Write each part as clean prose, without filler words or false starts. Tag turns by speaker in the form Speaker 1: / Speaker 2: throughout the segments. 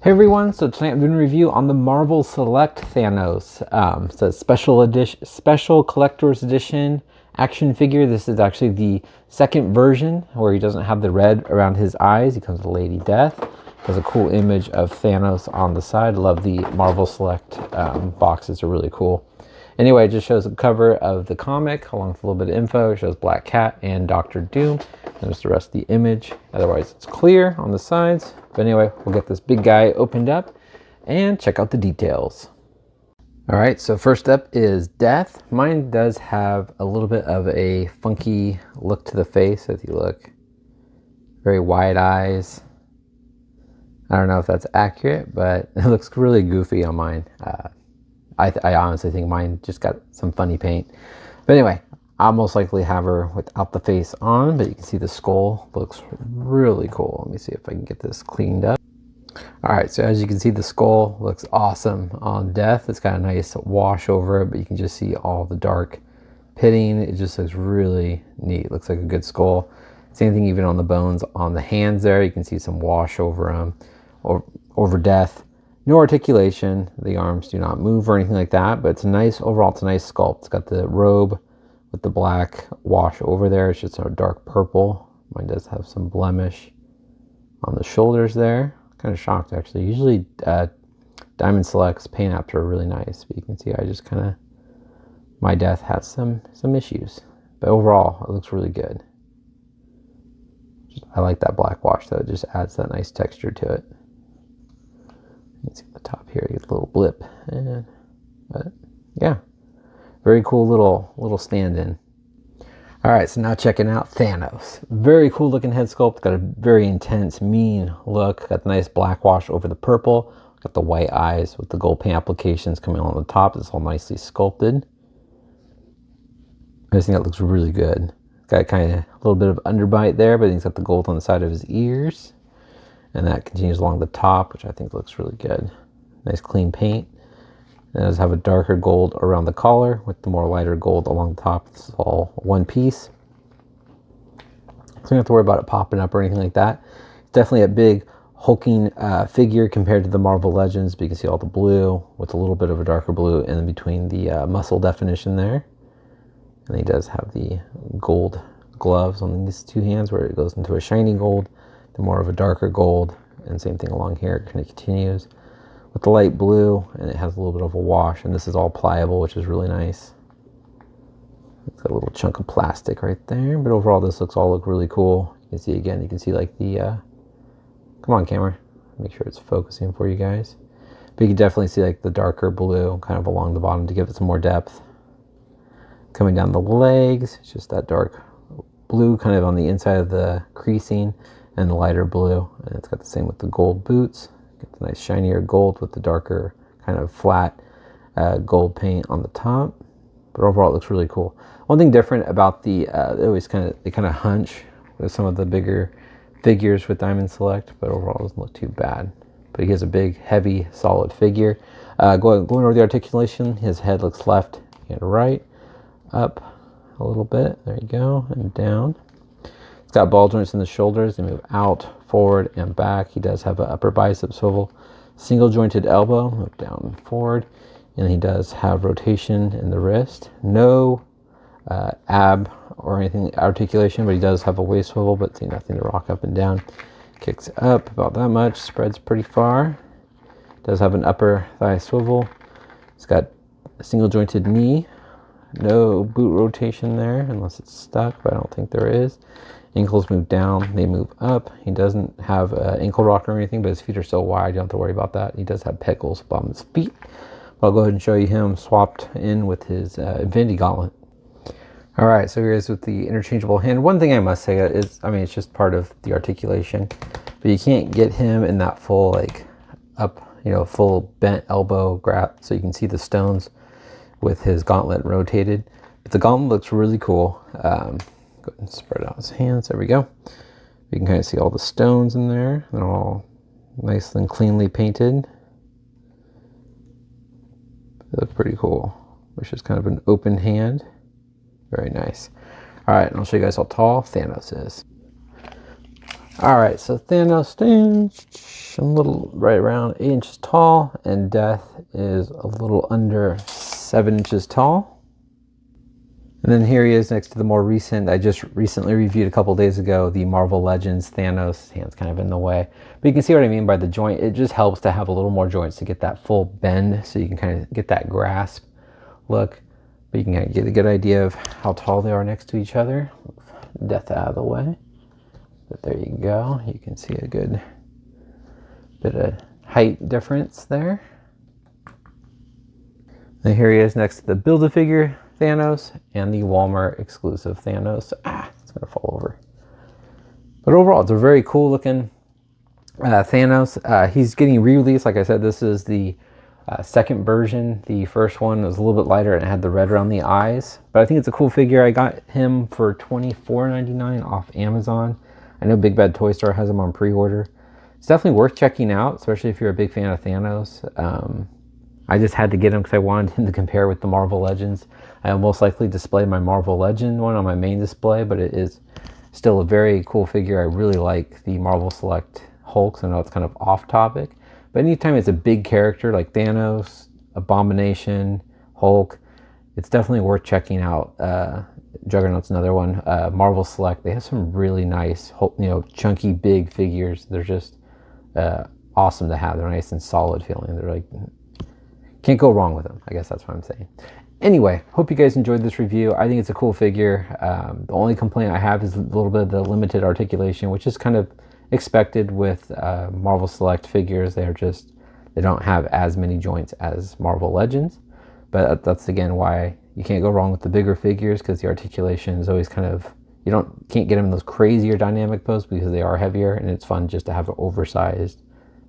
Speaker 1: Hey everyone, so tonight I'm doing a review on the Marvel Select Thanos. It's a special collector's edition action figure. This is actually the second version where he doesn't have the red around his eyes. He comes with Lady Death. Has a cool image of Thanos on the side. Love the Marvel Select boxes, are really cool. Anyway, it just shows the cover of the comic along with a little bit of info. It shows Black Cat and Doctor Doom. There's the rest of the image. Otherwise, it's clear on the sides. But anyway, we'll get this big guy opened up and check out the details. All right, so first up is Death. Mine does have a little bit of a funky look to the face. If you look, very wide eyes. I don't know if that's accurate, but it looks really goofy on mine. I honestly think mine just got some funny paint. But anyway, I'll most likely have her without the face on, but you can see the skull looks really cool. Let me see if I can get this cleaned up. All right, so as you can see, the skull looks awesome on Death. It's got a nice wash over it, but you can just see all the dark pitting. It just looks really neat. Looks like a good skull. Same thing even on the bones on the hands there. You can see some wash over them, over Death. No articulation. The arms do not move or anything like that, but it's a nice, overall, it's a nice sculpt. It's got the robe with the black wash over there. It's just a dark purple. Mine does have some blemish on the shoulders there. Kind of shocked, actually. Usually Diamond Select's paint apps are really nice, but you can see I just kind of, my Death has some issues. But overall, it looks really good. I like that black wash, though. It just adds that nice texture to it. You can see the top here, you get a little blip. But yeah, very cool little stand-in. All right, so now checking out Thanos. Very cool looking head sculpt. Got a very intense, mean look. Got the nice black wash over the purple. Got the white eyes with the gold paint applications coming on the top. It's all nicely sculpted. I just think that looks really good. Got kind of a little bit of underbite there, but he's got the gold on the side of his ears. And that continues along the top, which I think looks really good. Nice clean paint. It does have a darker gold around the collar with the more lighter gold along the top. This is all one piece. So you don't have to worry about it popping up or anything like that. It's definitely a big hulking figure compared to the Marvel Legends, but you can see all the blue with a little bit of a darker blue in between the muscle definition there. And he does have the gold gloves on these two hands where it goes into a shiny gold, the more of a darker gold, and same thing along here. It kind of continues with the light blue, and it has a little bit of a wash, and this is all pliable, which is really nice. It's got a little chunk of plastic right there, but overall this look really cool. You can see again, you can see like the come on camera, make sure it's focusing for you guys, but you can definitely see like the darker blue kind of along the bottom to give it some more depth. Coming down the legs, it's just that dark blue kind of on the inside of the creasing, and the lighter blue, and it's got the same with the gold boots. Get the nice shinier gold with the darker kind of flat gold paint on the top. But overall, it looks really cool. One thing different about the they kind of hunch with some of the bigger figures with Diamond Select, but overall it doesn't look too bad. But he has a big, heavy, solid figure. Going over the articulation, his head looks left and right, up a little bit. There you go, and down. Got ball joints in the shoulders. They move out, forward, and back. He does have an upper bicep swivel, single jointed elbow, move down and forward, and he does have rotation in the wrist. No ab or anything articulation, but he does have a waist swivel, but see nothing to rock up and down. Kicks up about that much, spreads pretty far. Does have an upper thigh swivel. It's got a single jointed knee. No boot rotation there unless it's stuck, but I don't think there is. Ankles move down, they move up. He doesn't have an ankle rocker or anything, but his feet are so wide, you don't have to worry about that. He does have pegals on his feet. I'll go ahead and show you him swapped in with his Infinity Gauntlet. All right, so here he is with the interchangeable hand. One thing I must say is, I mean, it's just part of the articulation, but you can't get him in that full, like, up, full bent elbow grab, so you can see the stones with his gauntlet rotated. But the gauntlet looks really cool. Go ahead and spread out his hands. There we go. You can kind of see all the stones in there. They're all nice and cleanly painted. They look pretty cool. Which is kind of an open hand. Very nice. All right, and I'll show you guys how tall Thanos is. All right, so Thanos stands a little right around 8 inches tall, and Death is a little under 7 inches tall. And then here he is next to the more recent, I just recently reviewed a couple days ago, the Marvel Legends Thanos. His hand's kind of in the way. But you can see what I mean by the joint. It just helps to have a little more joints to get that full bend, so you can kind of get that grasp look. But you can kind of get a good idea of how tall they are next to each other. Move Death out of the way. But there you go. You can see a good bit of height difference there. And here he is next to the Build-A-Figure Thanos and the Walmart exclusive Thanos. It's gonna fall over. But overall, it's a very cool looking Thanos. He's getting re-released. Like I said, this is the second version. The first one was a little bit lighter and it had the red around the eyes. But I think it's a cool figure. I got him for $24.99 off Amazon. I know Big Bad Toy Store has them on pre-order. It's definitely worth checking out, especially if you're a big fan of Thanos. I just had to get him because I wanted him to compare with the Marvel Legends. I'll most likely display my Marvel Legend one on my main display, but it is still a very cool figure. I really like the Marvel Select Hulk, so I know it's kind of off topic. But anytime it's a big character like Thanos, Abomination, Hulk, it's definitely worth checking out. Juggernaut's another one. Marvel Select, they have some really nice, chunky, big figures. They're just awesome to have. They're nice and solid feeling. They're like, can't go wrong with them. I guess that's what I'm saying. Anyway, hope you guys enjoyed this review. I think it's a cool figure. The only complaint I have is a little bit of the limited articulation, which is kind of expected with Marvel Select figures. They don't have as many joints as Marvel Legends. But that's again why you can't go wrong with the bigger figures, because the articulation is always kind of, can't get them in those crazier dynamic poses because they are heavier, and it's fun just to have an oversized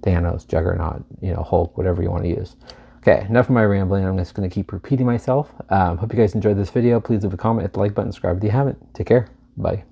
Speaker 1: Thanos, Juggernaut, Hulk, whatever you want to use. Okay, enough of my rambling. I'm just going to keep repeating myself. Hope you guys enjoyed this video. Please leave a comment, hit the like button, subscribe if you haven't. Take care. Bye.